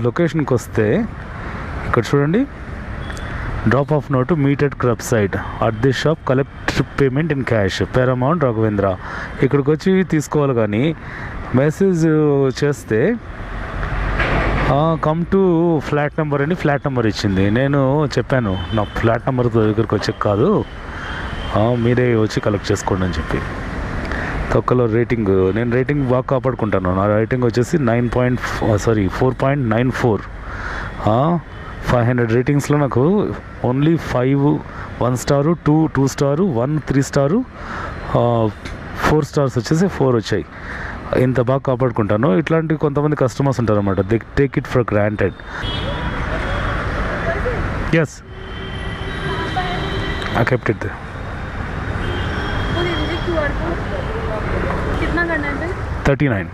లొకేషన్కి వస్తే ఇక్కడ చూడండి, drop off note meet at curbside at the shop, collect payment in cash, Paramount Raghavendra. ఇక్కడికి వచ్చి తీసుకోవాలి. కానీ మెసేజ్ చేస్తే కమ్ టు ఫ్లాట్ నెంబర్ అని ఫ్లాట్ నెంబర్ ఇచ్చింది. నేను చెప్పాను నా ఫ్లాట్ నెంబర్ దగ్గరికి వచ్చే కాదు, మీరే వచ్చి కలెక్ట్ చేసుకోండి అని చెప్పి. తొక్కలో రేటింగ్, నేను రేటింగ్ బాగా కాపాడుకుంటాను. నా రేటింగ్ వచ్చేసి 4.94. 500 రేటింగ్స్లో నాకు only 5 1 star, 2 star, 1 3 star, 4 stars వచ్చేసి 4 వచ్చాయి. ఇంత బాగా కాపాడుకుంటాను. ఇట్లాంటి కొంతమంది కస్టమర్స్ ఉంటారు అన్నమాట, they take it for granted. Yes, I kept it. कितना करना है? 39.